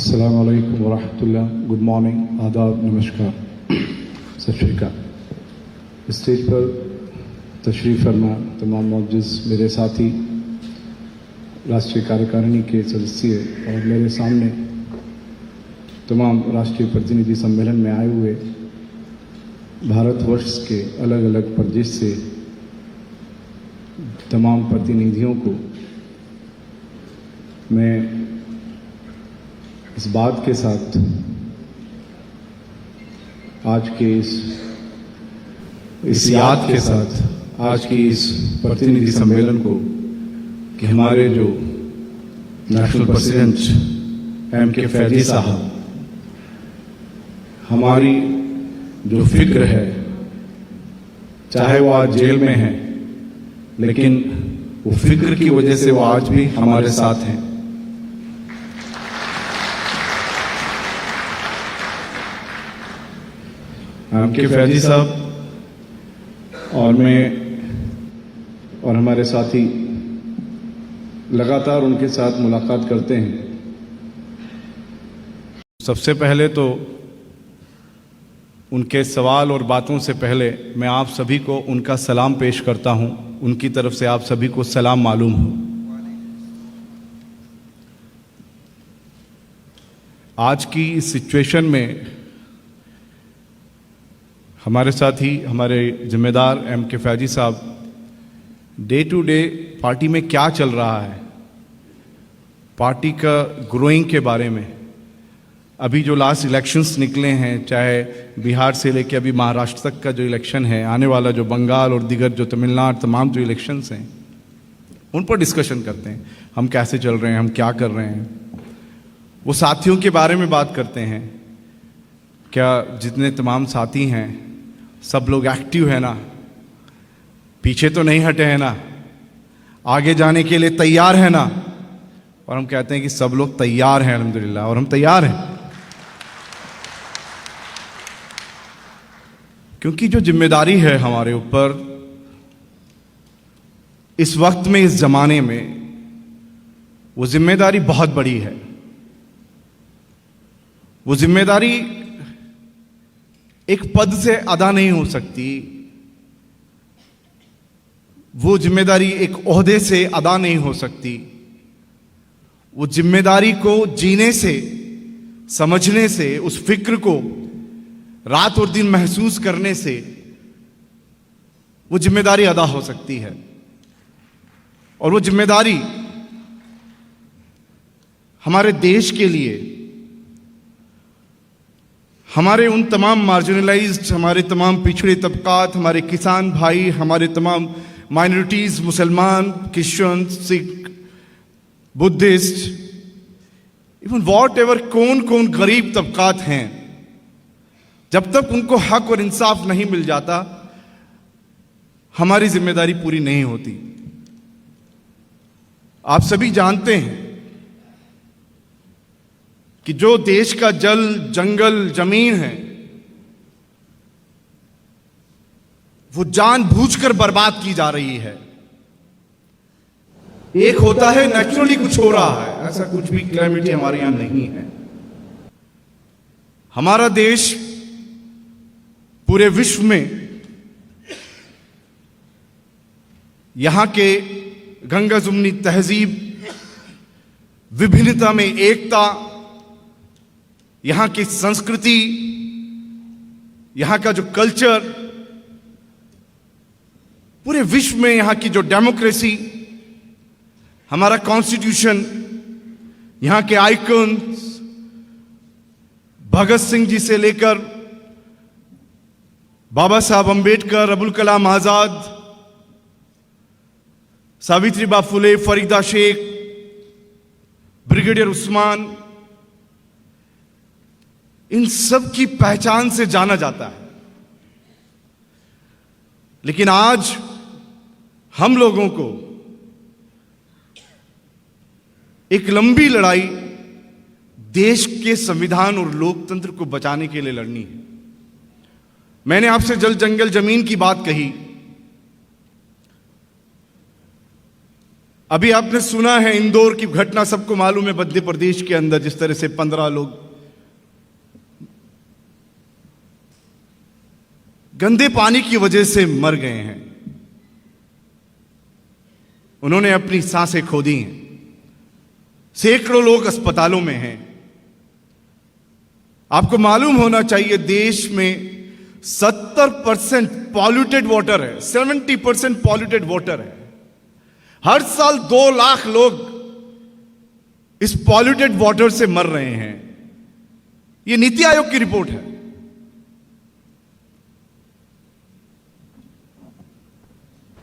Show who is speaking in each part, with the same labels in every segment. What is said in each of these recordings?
Speaker 1: अस्सलाम वालेकुम वरहमतुल्लाह। Good morning, आदाब, नमस्कार, सत श्री अकाल। स्टेज पर तशरीफ़ फरमा तमाम मौजूद मेरे साथी राष्ट्रीय कार्यकारिणी के सदस्य और मेरे सामने तमाम राष्ट्रीय प्रतिनिधि सम्मेलन में आए हुए भारतवर्ष के अलग अलग प्रदेश से तमाम प्रतिनिधियों को मैं इस बात के साथ आज के इस याद के साथ आज की इस प्रतिनिधि सम्मेलन को कि हमारे जो नेशनल प्रेसिडेंट एम.के. फैजी साहब हमारी जो फिक्र है, चाहे वो आज जेल में है, लेकिन वो फिक्र की वजह से वो आज भी हमारे साथ हैं। एम.के. फैजी साहब और मैं और हमारे साथी लगातार उनके साथ मुलाकात करते हैं। सबसे पहले तो उनके सवाल और बातों से पहले मैं आप सभी को उनका सलाम पेश करता हूं। उनकी तरफ से आप सभी को सलाम मालूम हो। आज की इस सिचुएशन में हमारे साथ ही हमारे जिम्मेदार एम.के. फैजी साहब डे टू डे पार्टी में क्या चल रहा है, पार्टी का ग्रोइंग के बारे में, अभी जो लास्ट इलेक्शंस निकले हैं, चाहे बिहार से लेके अभी महाराष्ट्र तक का जो इलेक्शन है, आने वाला जो बंगाल और दीगर जो तमिलनाडु तमाम जो इलेक्शंस हैं, उन पर डिस्कशन करते हैं। हम कैसे चल रहे हैं, हम क्या कर रहे हैं, वो साथियों के बारे में बात करते हैं। क्या जितने तमाम साथी हैं सब लोग एक्टिव है ना, पीछे तो नहीं हटे हैं ना, आगे जाने के लिए तैयार है ना? और हम कहते हैं कि सब लोग तैयार हैं अल्हम्दुलिल्लाह, और हम तैयार हैं। क्योंकि जो जिम्मेदारी है हमारे ऊपर इस वक्त में, इस जमाने में, वो जिम्मेदारी बहुत बड़ी है। वो जिम्मेदारी एक पद से अदा नहीं हो सकती, वो जिम्मेदारी एक ओहदे से अदा नहीं हो सकती। वो जिम्मेदारी को जीने से, समझने से, उस फिक्र को रात और दिन महसूस करने से वो जिम्मेदारी अदा हो सकती है। और वो जिम्मेदारी हमारे देश के लिए, हमारे उन तमाम मार्जिनलाइज्ड, हमारे तमाम पिछड़े तबकात, हमारे किसान भाई, हमारे तमाम माइनॉरिटीज, मुसलमान, Christian, Sikh, Buddhist, even what ever, कौन कौन गरीब तबकात हैं, जब तक उनको हक और इंसाफ नहीं मिल जाता, हमारी जिम्मेदारी पूरी नहीं होती। आप सभी जानते हैं कि जो देश का जल, जंगल, जमीन है, वो जानबूझकर बर्बाद की जा रही है। एक होता है नेचुरली कुछ हो रहा है, ऐसा कुछ भी क्लैमिटी हमारे यहां नहीं है। हमारा देश पूरे विश्व में यहां के गंगा जुमनी तहजीब, विभिन्नता में एकता, यहां की संस्कृति, यहां का जो कल्चर, पूरे विश्व में यहां की जो डेमोक्रेसी, हमारा कॉन्स्टिट्यूशन, यहां के आइकन्स, भगत सिंह जी से लेकर बाबा साहब अंबेडकर, अबुल कलाम आजाद, सावित्रीबाई फुले, फरीदा शेख, ब्रिगेडियर उस्मान, इन सब की पहचान से जाना जाता है। लेकिन आज हम लोगों को एक लंबी लड़ाई देश के संविधान और लोकतंत्र को बचाने के लिए लड़नी है। मैंने आपसे जल, जंगल, जमीन की बात कही। अभी आपने सुना है इंदौर की घटना, सबको मालूम है, मध्य प्रदेश के अंदर जिस तरह से 15 लोग गंदे पानी की वजह से मर गए हैं। उन्होंने अपनी सांसें खो दी हैं। सैकड़ों लोग अस्पतालों में हैं। आपको मालूम होना चाहिए देश में 70% पॉल्यूटेड वाटर है, 70% पॉल्यूटेड वाटर है। हर साल 2 लाख लोग इस पॉल्यूटेड वाटर से मर रहे हैं। यह नीति आयोग की रिपोर्ट है।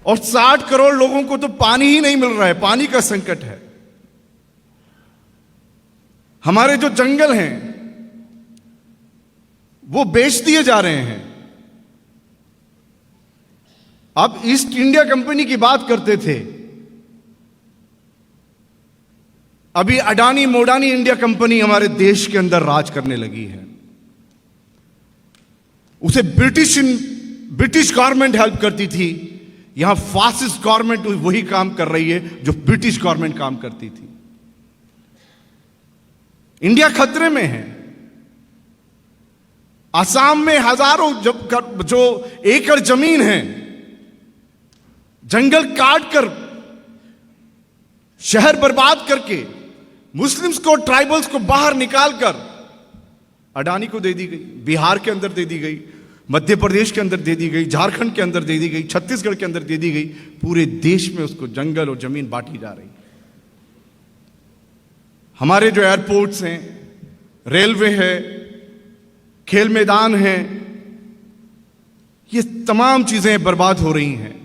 Speaker 1: और 60 करोड़ लोगों को तो पानी ही नहीं मिल रहा है, पानी का संकट है। हमारे जो जंगल हैं वो बेच दिए जा रहे हैं। आप ईस्ट इंडिया कंपनी की बात करते थे, अभी अडानी मोडानी इंडिया कंपनी हमारे देश के अंदर राज करने लगी है। उसे ब्रिटिश गवर्नमेंट हेल्प करती थी। यहां फासिस्ट गवर्नमेंट वही काम कर रही है जो ब्रिटिश गवर्नमेंट काम करती थी। इंडिया खतरे में है। असम में हजारों जो एकड़ जमीन है, जंगल काट कर शहर बर्बाद करके मुस्लिम्स को, ट्राइबल्स को बाहर निकालकर अडानी को दे दी गई। बिहार के अंदर दे दी गई, मध्य प्रदेश के अंदर दे दी गई, झारखंड के अंदर दे दी गई, छत्तीसगढ़ के अंदर दे दी गई। पूरे देश में उसको जंगल और जमीन बांटी जा रही। हमारे जो एयरपोर्ट्स हैं, रेलवे है, खेल मैदान है, ये तमाम चीजें बर्बाद हो रही हैं।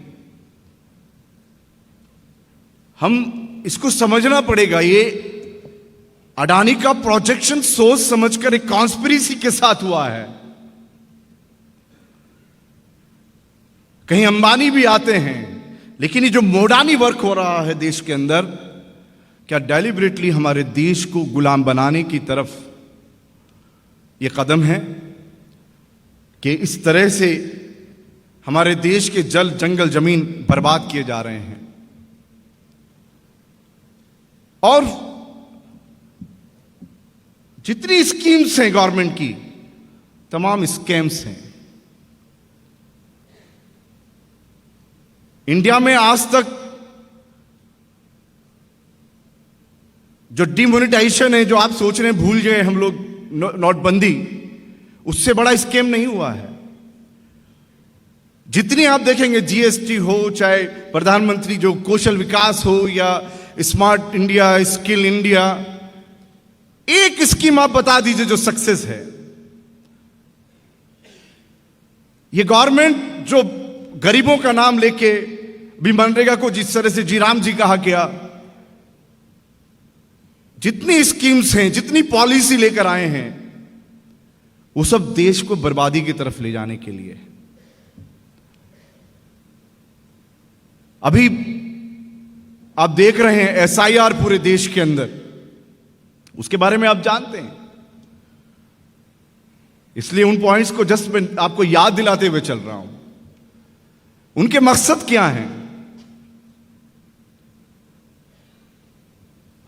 Speaker 1: हम इसको समझना पड़ेगा। ये अडानी का प्रोजेक्शन सोच समझकर एक कॉन्स्पिरेसी के साथ हुआ है। कहीं अंबानी भी आते हैं, लेकिन ये जो मोडानी वर्क हो रहा है देश के अंदर, क्या डेलिबरेटली हमारे देश को गुलाम बनाने की तरफ ये कदम है कि इस तरह से हमारे देश के जल, जंगल, जमीन बर्बाद किए जा रहे हैं। और जितनी स्कीम्स हैं गवर्नमेंट की, तमाम स्कैम्स हैं। इंडिया में आज तक जो डिमोनेटाइजेशन है, जो आप सोच रहे हैं भूल गए हम लोग, नोटबंदी, उससे बड़ा स्कैम नहीं हुआ है। जितनी आप देखेंगे, जीएसटी हो, चाहे प्रधानमंत्री जो कौशल विकास हो, या स्मार्ट इंडिया, स्किल इंडिया, एक स्कीम आप बता दीजिए जो सक्सेस है। ये गवर्नमेंट जो गरीबों का नाम लेके भी मनरेगा को जिस तरह से जीराम जी कहा गया, जितनी स्कीम्स हैं, जितनी पॉलिसी लेकर आए हैं, वो सब देश को बर्बादी की तरफ ले जाने के लिए। अभी आप देख रहे हैं एसआईआर पूरे देश के अंदर, उसके बारे में आप जानते हैं। इसलिए उन पॉइंट्स को जस्ट मैं आपको याद दिलाते हुए चल रहा हूं। उनके मकसद क्या हैं?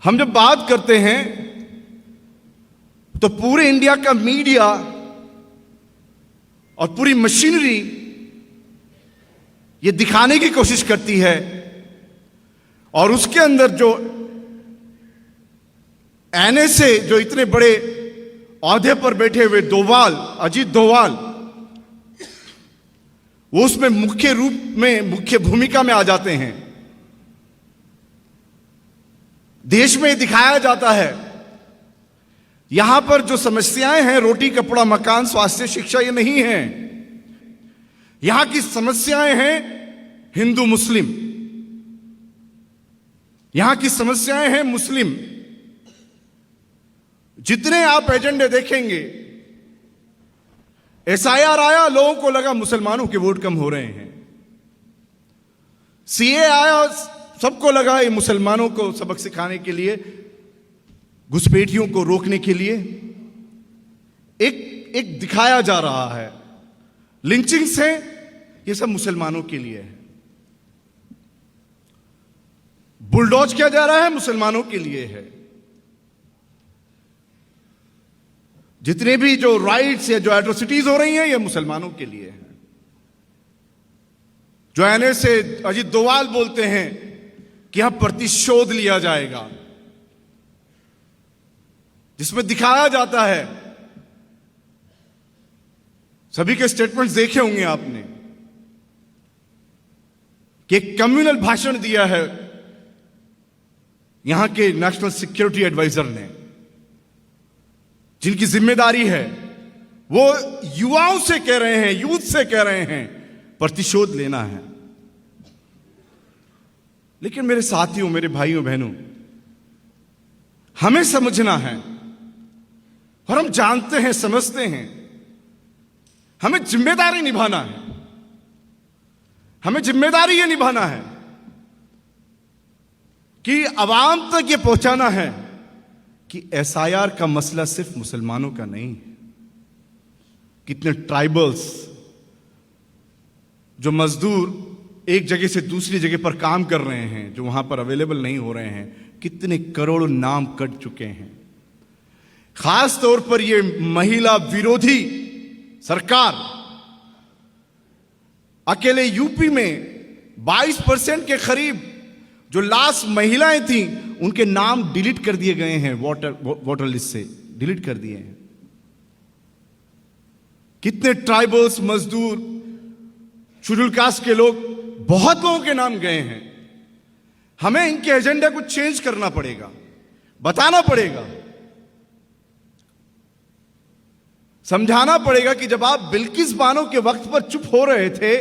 Speaker 1: हम जब बात करते हैं तो पूरे इंडिया का मीडिया और पूरी मशीनरी ये दिखाने की कोशिश करती है, और उसके अंदर जो एनएसए, जो इतने बड़े औहदे पर बैठे हुए डोवाल, अजीत डोवाल, वो उसमें मुख्य रूप में, मुख्य भूमिका में आ जाते हैं। देश में दिखाया जाता है यहां पर जो समस्याएं हैं, रोटी, कपड़ा, मकान, स्वास्थ्य, शिक्षा, ये नहीं है। यहां की समस्याएं हैं हिंदू मुस्लिम, यहां की समस्याएं हैं मुस्लिम। जितने आप एजेंडे देखेंगे, एसआईआर आया, लोगों को लगा मुसलमानों के वोट कम हो रहे हैं। सीए आया, सबको लगा ये मुसलमानों को सबक सिखाने के लिए, घुसपैठियों को रोकने के लिए एक दिखाया जा रहा है। लिंचिंग्स हैं, ये सब मुसलमानों के लिए है। बुलडोज किया जा रहा है मुसलमानों के लिए है। जितने भी जो राइट्स या जो एट्रोसिटीज हो रही हैं ये मुसलमानों के लिए है। जो एनए से अजीत डोवाल बोलते हैं कि यहां प्रतिशोध लिया जाएगा, जिसमें दिखाया जाता है, सभी के स्टेटमेंट्स देखे होंगे आपने, कि एक कम्युनल भाषण दिया है यहां के नेशनल सिक्योरिटी एडवाइजर ने, जिनकी जिम्मेदारी है वो युवाओं से कह रहे हैं, यूथ से कह रहे हैं प्रतिशोध लेना है। लेकिन मेरे साथियों, मेरे भाइयों बहनों, हमें समझना है और हम जानते हैं, समझते हैं, हमें जिम्मेदारी निभाना है। हमें जिम्मेदारी ये निभाना है कि अवाम तक ये पहुंचाना है कि एसआईआर का मसला सिर्फ मुसलमानों का नहीं है। कितने ट्राइबल्स, जो मजदूर एक जगह से दूसरी जगह पर काम कर रहे हैं, जो वहां पर अवेलेबल नहीं हो रहे हैं, कितने करोड़ों नाम कट चुके हैं। खास तौर पर ये महिला विरोधी सरकार अकेले यूपी में 22% के करीब जो लास्ट महिलाएं थी उनके नाम डिलीट कर दिए गए हैं, वोटर लिस्ट से डिलीट कर दिए हैं। कितने ट्राइबल्स, मजदूर, शेड्यूल कास्ट के लोग, बहुत लोगों के नाम गए हैं। हमें इनके एजेंडा को चेंज करना पड़ेगा, बताना पड़ेगा, समझाना पड़ेगा कि जब आप बिल्किस बानो के वक्त पर चुप हो रहे थे,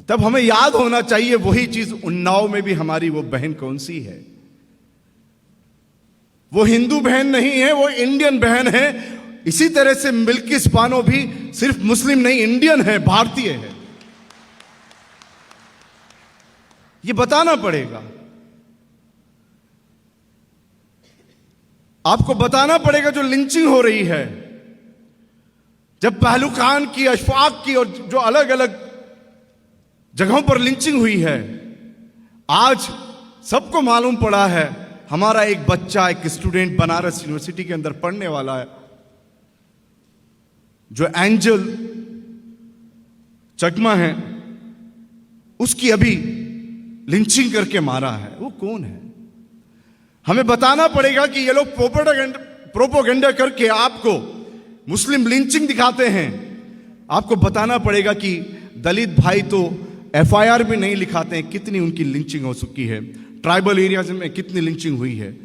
Speaker 1: तब हमें याद होना चाहिए वही चीज उन्नाव में भी हमारी वो बहन कौन सी है। वो हिंदू बहन नहीं है, वो इंडियन बहन है। इसी तरह से बिल्किस बानो भी सिर्फ मुस्लिम नहीं, इंडियन है, भारतीय है। ये बताना पड़ेगा, आपको बताना पड़ेगा। जो लिंचिंग हो रही है, जब पहलू खान की, अशफाक की और जो अलग अलग जगहों पर लिंचिंग हुई है, आज सबको मालूम पड़ा है। हमारा एक बच्चा, एक स्टूडेंट बनारस यूनिवर्सिटी के अंदर पढ़ने वाला है, जो एंजल चकमा है, उसकी अभी लिंचिंग करके मारा है। वो कौन है? हमें बताना पड़ेगा कि ये लोग प्रोपोगेंडा करके आपको मुस्लिम लिंचिंग दिखाते हैं। आपको बताना पड़ेगा कि दलित भाई तो एफआईआर भी नहीं लिखाते हैं, कितनी उनकी लिंचिंग हो चुकी है। ट्राइबल एरियाज में कितनी लिंचिंग हुई है,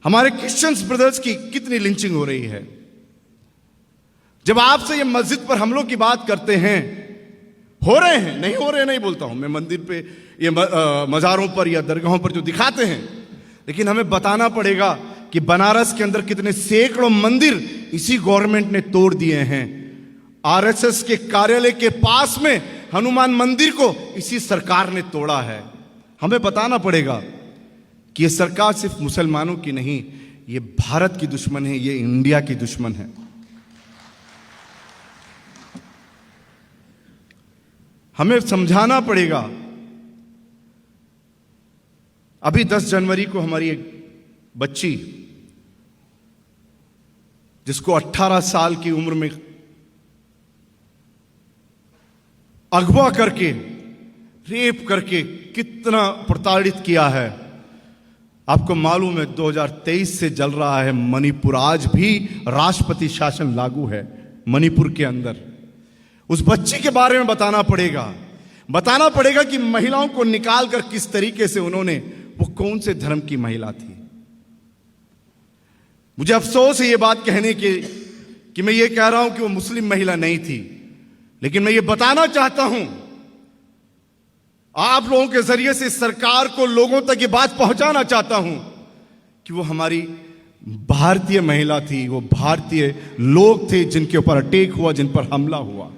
Speaker 1: हमारे क्रिश्चियंस ब्रदर्स की कितनी लिंचिंग हो रही है। जब आपसे ये मस्जिद पर हमलों की बात करते हैं, हो रहे हैं, नहीं हो रहे नहीं बोलता हूं मैं, मंदिर पे ये मज़ारों पर या दरगाहों पर जो दिखाते हैं, लेकिन हमें बताना पड़ेगा कि बनारस के अंदर कितने सैकड़ों मंदिर इसी गवर्नमेंट ने तोड़ दिए हैं। आरएसएस के कार्यालय के पास में हनुमान मंदिर को इसी सरकार ने तोड़ा है। हमें बताना पड़ेगा कि यह सरकार सिर्फ मुसलमानों की नहीं, ये भारत की दुश्मन है, ये इंडिया की दुश्मन है। हमें समझाना पड़ेगा। अभी 10 जनवरी को हमारी एक बच्ची, जिसको 18 साल की उम्र में अगवा करके, रेप करके कितना प्रताड़ित किया है, आपको मालूम है। 2023 से जल रहा है मणिपुर, आज भी राष्ट्रपति शासन लागू है मणिपुर के अंदर। उस बच्ची के बारे में बताना पड़ेगा कि महिलाओं को निकाल कर किस तरीके से उन्होंने, वो कौन से धर्म की महिला थी। मुझे अफसोस है ये बात कहने के कि मैं ये कह रहा हूं कि वो मुस्लिम महिला नहीं थी, लेकिन मैं ये बताना चाहता हूं आप लोगों के जरिए से, सरकार को, लोगों तक ये बात पहुंचाना चाहता हूं कि वो हमारी भारतीय महिला थी, वो भारतीय लोग थे जिनके ऊपर अटैक हुआ, जिन पर हमला हुआ।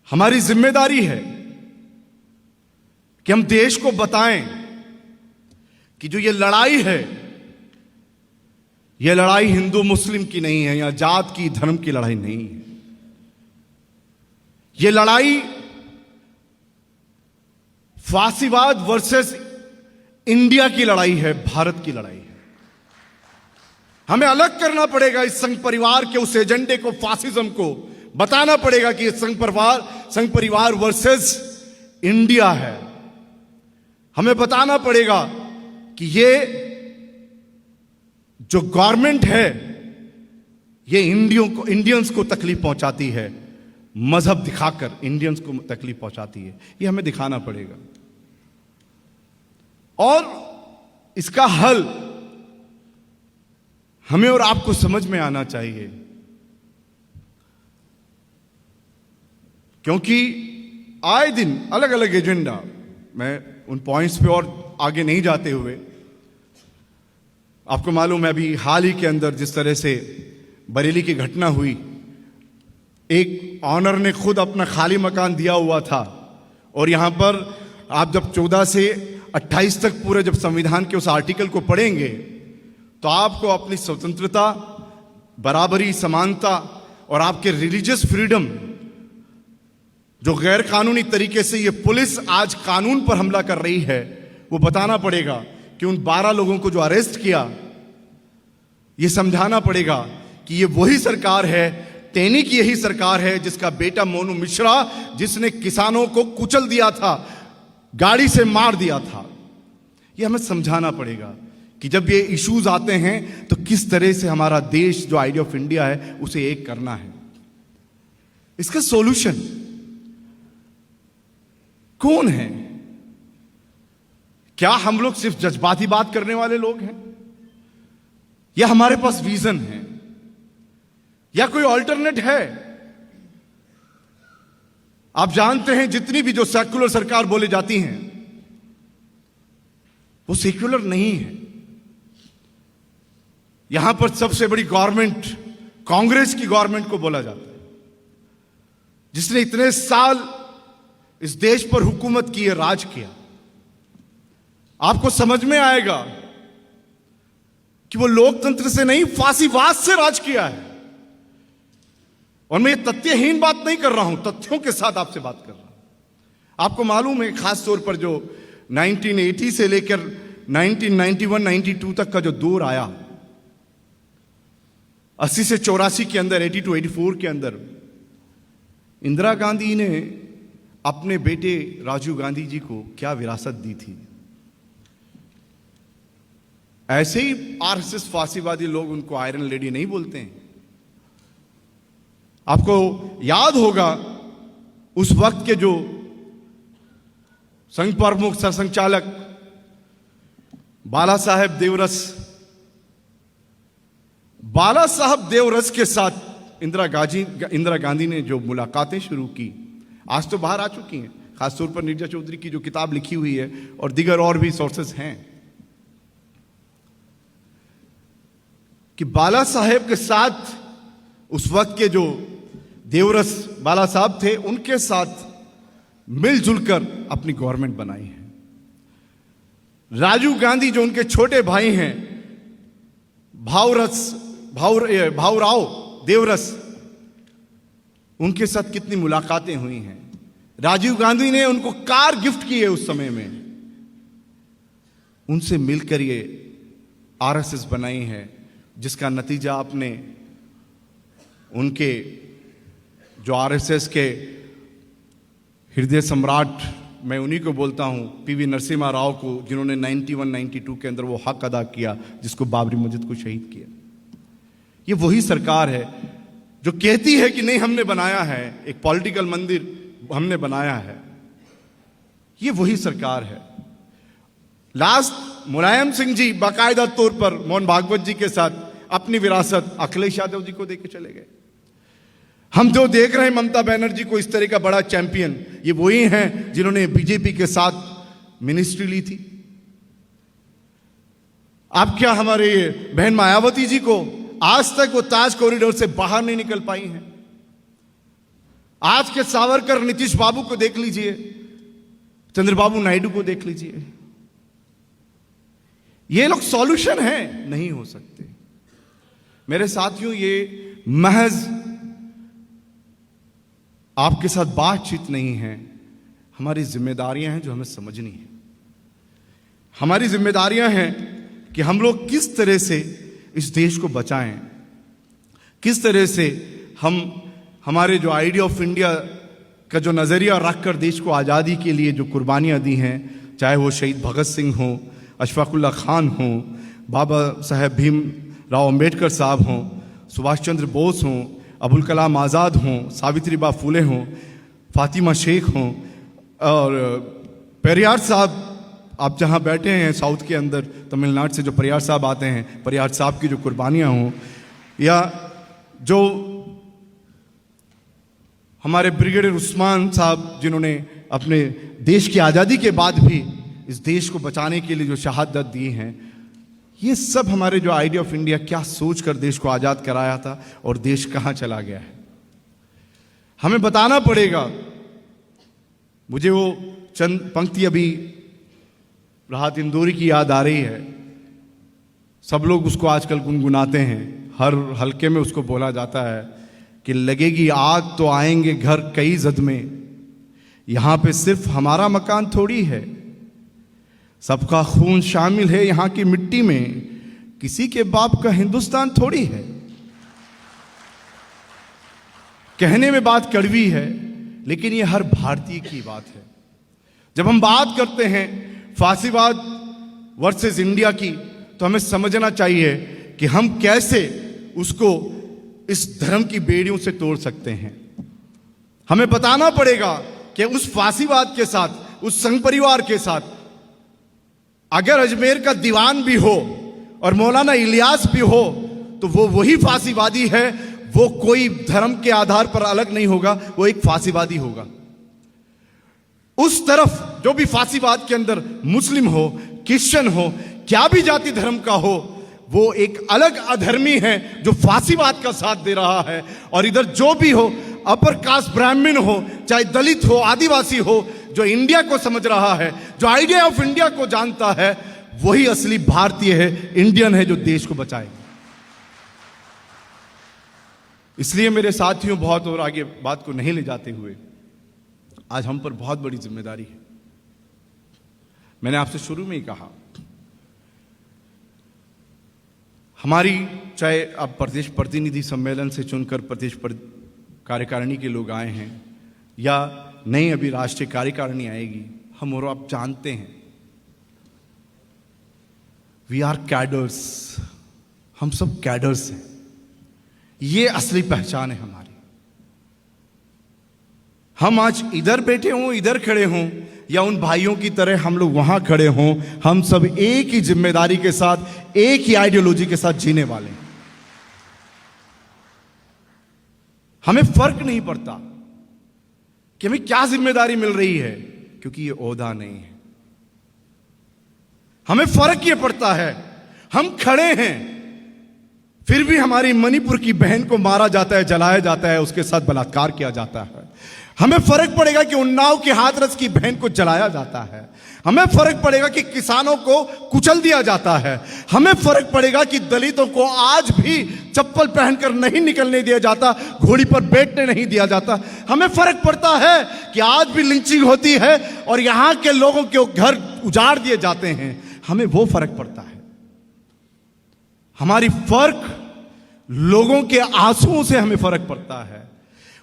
Speaker 1: हमारी जिम्मेदारी है कि हम देश को बताएं कि जो ये लड़ाई है, यह लड़ाई हिंदू मुस्लिम की नहीं है, या जात की, धर्म की लड़ाई नहीं है। यह लड़ाई फांसीवाद वर्सेस इंडिया की लड़ाई है, भारत की लड़ाई है। हमें अलग करना पड़ेगा इस संघ परिवार के उस एजेंडे को, फासिज्म को। बताना पड़ेगा कि ये संघ परिवार वर्सेस इंडिया है। हमें बताना पड़ेगा कि ये जो गवर्नमेंट है ये इंडियंस को तकलीफ पहुंचाती है, मजहब दिखाकर इंडियंस को तकलीफ पहुंचाती है। ये हमें दिखाना पड़ेगा और इसका हल हमें और आपको समझ में आना चाहिए, क्योंकि आए दिन अलग अलग एजेंडा, मैं उन पॉइंट्स पे और आगे नहीं जाते हुए, आपको मालूम है अभी हाल ही के अंदर जिस तरह से बरेली की घटना हुई, एक ऑनर ने खुद अपना खाली मकान दिया हुआ था और यहां पर आप जब 14 से 28 तक पूरे जब संविधान के उस आर्टिकल को पढ़ेंगे तो आपको अपनी स्वतंत्रता, बराबरी, समानता और आपके रिलीजियस फ्रीडम, जो गैर कानूनी तरीके से ये पुलिस आज कानून पर हमला कर रही है, वो बताना पड़ेगा कि उन 12 लोगों को जो अरेस्ट किया, ये समझाना पड़ेगा कि ये वही सरकार है, टेनी की यही सरकार है जिसका बेटा मोनू मिश्रा, जिसने किसानों को कुचल दिया था, गाड़ी से मार दिया था। ये हमें समझाना पड़ेगा कि जब ये इश्यूज आते हैं तो किस तरह से हमारा देश, जो आइडिया ऑफ इंडिया है, उसे एक करना है। इसका सॉल्यूशन कौन है? क्या हम लोग सिर्फ जज्बाती बात करने वाले लोग हैं, या हमारे पास विजन है, या कोई ऑल्टरनेट है? आप जानते हैं जितनी भी जो सेक्युलर सरकार बोले जाती हैं वो सेक्युलर नहीं है। यहां पर सबसे बड़ी गवर्नमेंट कांग्रेस की गवर्नमेंट को बोला जाता है, जिसने इतने साल इस देश पर हुकूमत की है, राज किया। आपको समझ में आएगा कि वो लोकतंत्र से नहीं, फांसीवाद से राज किया है। और मैं ये तथ्यहीन बात नहीं कर रहा हूं, तथ्यों के साथ आपसे बात कर रहा हूं। आपको मालूम है खास तौर पर जो 1980 से लेकर 1991-92 तक का जो दौर आया, 80 से 84 के अंदर, 80 to 84 के अंदर, इंदिरा गांधी ने अपने बेटे राजीव गांधी जी को क्या विरासत दी थी। ऐसे ही आरएसएस फांसीवादी लोग उनको आयरन लेडी नहीं बोलते हैं। आपको याद होगा उस वक्त के जो संघ प्रमुख सरसंघचालक बाला साहेब देवरस के साथ इंदिरा गांधी ने जो मुलाकातें शुरू की, आज तो बाहर आ चुकी हैं, खासतौर पर नीरजा चौधरी की जो किताब लिखी हुई है और दीगर और भी सोर्सेस हैं, कि बाला साहेब के साथ उस वक्त के जो देवरस बाला साहब थे, उनके साथ मिलजुल कर अपनी गवर्नमेंट बनाई है। राजीव गांधी जो उनके छोटे भाई हैं, भाऊराव देवरस, उनके साथ कितनी मुलाकातें हुई हैं। राजीव गांधी ने उनको कार गिफ्ट की है उस समय में, उनसे मिलकर ये आरएसएस बनाई है, जिसका नतीजा आपने उनके जो आरएसएस के हृदय सम्राट, मैं उन्हीं को बोलता हूं, पीवी नरसिम्हा राव को, जिन्होंने 91-92 के अंदर वो हक अदा किया जिसको बाबरी मस्जिद को शहीद किया। ये वही सरकार है जो कहती है कि नहीं हमने बनाया है, एक पॉलिटिकल मंदिर हमने बनाया है। ये वही सरकार है। लास्ट मुलायम सिंह जी बाकायदा तौर पर मोहन भागवत जी के साथ अपनी विरासत अखिलेश यादव जी को देके चले गए। हम जो देख रहे हैं ममता बनर्जी को इस तरह का बड़ा चैंपियन, ये वही हैं जिन्होंने बीजेपी के साथ मिनिस्ट्री ली थी। आप क्या हमारे बहन मायावती जी को आज तक वो ताज कॉरिडोर से बाहर नहीं निकल पाई हैं। आज के सावरकर नीतीश बाबू को देख लीजिए, चंद्रबाबू नायडू को देख लीजिए, ये लोग सॉल्यूशन है नहीं हो सकते। मेरे साथियों, ये महज आपके साथ बातचीत नहीं है, हमारी जिम्मेदारियां हैं जो हमें समझनी है। हमारी जिम्मेदारियां हैं कि हम लोग किस तरह से इस देश को बचाएं, किस तरह से हम हमारे जो आइडिया ऑफ इंडिया का जो नज़रिया रखकर देश को आज़ादी के लिए जो कुर्बानियाँ दी हैं, चाहे वो शहीद भगत सिंह हों, अशफाकुल्ला खान हों, बाबा साहेब भीम राव अम्बेडकर साहब हों, सुभाष चंद्र बोस हों, अबुल कलाम आज़ाद हों, सावित्रीबाई फुले हों, फातिमा शेख हों, और पेरियार साहब, आप जहाँ बैठे हैं साउथ के अंदर, तमिलनाडु से जो पेरियार साहब आते हैं, पेरियार साहब की जो कुर्बानियाँ हों, या जो हमारे ब्रिगेडियर उस्मान साहब जिन्होंने अपने देश की आज़ादी के बाद भी इस देश को बचाने के लिए जो शहादत दी हैं, ये सब हमारे जो आइडिया ऑफ इंडिया क्या सोच कर देश को आज़ाद कराया था और देश कहाँ चला गया है, हमें बताना पड़ेगा। मुझे वो चंद पंक्ति अभी राहत इंदौरी की याद आ रही है। सब लोग उसको आजकल गुनगुनाते हैं, हर हलके में उसको बोला जाता है कि लगेगी आग तो आएंगे घर कई जद में, यहां पे सिर्फ हमारा मकान थोड़ी है, सबका खून शामिल है यहां की मिट्टी में, किसी के बाप का हिंदुस्तान थोड़ी है। कहने में बात कड़वी है, लेकिन ये हर भारतीय की बात है। जब हम बात करते हैं फासीवाद वर्सेस इंडिया की, तो हमें समझना चाहिए कि हम कैसे उसको इस धर्म की बेड़ियों से तोड़ सकते हैं। हमें बताना पड़ेगा कि उस फासीवाद के साथ, उस संघ परिवार के साथ, अगर अजमेर का दीवान भी हो और मौलाना इलियास भी हो, तो वो वही फासीवादी है, वो कोई धर्म के आधार पर अलग नहीं होगा, वो एक फासीवादी होगा। उस तरफ जो भी फासीवाद के अंदर मुस्लिम हो, क्रिश्चियन हो, क्या भी जाति धर्म का हो, वो एक अलग अधर्मी है जो फासीवाद का साथ दे रहा है। और इधर जो भी हो, अपर कास्ट ब्राह्मण हो, चाहे दलित हो, आदिवासी हो, जो इंडिया को समझ रहा है, जो आइडिया ऑफ इंडिया को जानता है, वही असली भारतीय है, इंडियन है, जो देश को बचाएगा। इसलिए मेरे साथियों, बहुत और आगे बात को नहीं ले जाते हुए, आज हम पर बहुत बड़ी जिम्मेदारी है। मैंने आपसे शुरू में ही कहा, हमारी चाहे अब प्रदेश प्रतिनिधि सम्मेलन से चुनकर प्रदेश कार्यकारिणी के लोग आए हैं, या नई अभी राष्ट्रीय कार्यकारिणी आएगी, हम और आप जानते हैं, वी आर कैडर्स, हम सब कैडर्स हैं। ये असली पहचान है हमारी। हम आज इधर बैठे हों, इधर खड़े हों, या उन भाइयों की तरह हम लोग वहां खड़े हों, हम सब एक ही जिम्मेदारी के साथ, एक ही आइडियोलॉजी के साथ जीने वाले हैं। हमें फर्क नहीं पड़ता कि हमें क्या जिम्मेदारी मिल रही है, क्योंकि ये ओहदा नहीं है। हमें फर्क ये पड़ता है, हम खड़े हैं, फिर भी हमारी मणिपुर की बहन को मारा जाता है, जलाया जाता है, उसके साथ बलात्कार किया जाता है। हमें फर्क पड़ेगा कि उन्नाव के हाथरस की बहन को जलाया जाता है। हमें फर्क पड़ेगा कि किसानों को कुचल दिया जाता है। हमें फर्क पड़ेगा कि दलितों को आज भी चप्पल पहनकर नहीं निकलने दिया जाता, घोड़ी पर बैठने नहीं दिया जाता। हमें फर्क पड़ता है कि आज भी लिंचिंग होती है और यहां के लोगों के घर उजाड़ दिए जाते हैं। हमें वो फर्क पड़ता है। हमारी फर्क लोगों के आंसुओं से हमें फर्क पड़ता है,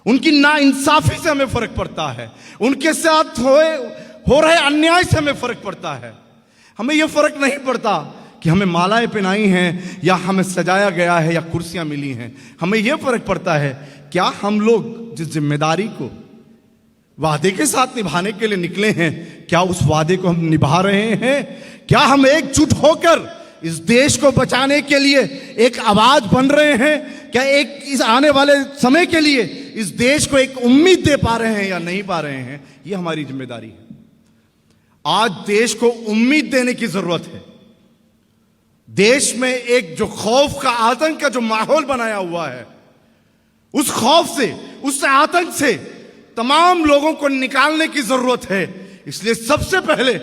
Speaker 1: उनकी नाइंसाफी से हमें फर्क पड़ता है, उनके साथ हो रहे अन्याय से हमें फर्क पड़ता है। हमें यह फर्क नहीं पड़ता कि हमें मालाएं पहनाई हैं, या हमें सजाया गया है, या कुर्सियां मिली हैं। हमें यह फर्क पड़ता है, क्या हम लोग जिस जिम्मेदारी को वादे के साथ निभाने के लिए निकले हैं, क्या उस वादे को हम निभा रहे हैं? क्या हम एकजुट होकर इस देश को बचाने के लिए एक आवाज बन रहे हैं? क्या एक इस आने वाले समय के लिए इस देश को एक उम्मीद दे पा रहे हैं या नहीं पा रहे हैं? ये हमारी जिम्मेदारी है। आज देश को उम्मीद देने की जरूरत है। देश में एक जो खौफ का, आतंक का जो माहौल बनाया हुआ है, उस खौफ से, उस आतंक से तमाम लोगों को निकालने की जरूरत है। इसलिए सबसे पहले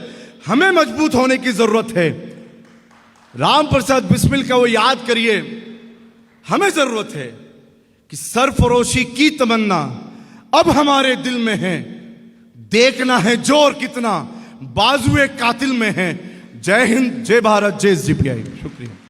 Speaker 1: हमें मजबूत होने की जरूरत है। राम प्रसाद बिस्मिल का वो याद करिए। हमें जरूरत है कि सरफरोशी की तमन्ना अब हमारे दिल में है, देखना है जोर कितना बाजुए कातिल में है। जय हिंद, जय भारत, जय जीपीआई। शुक्रिया।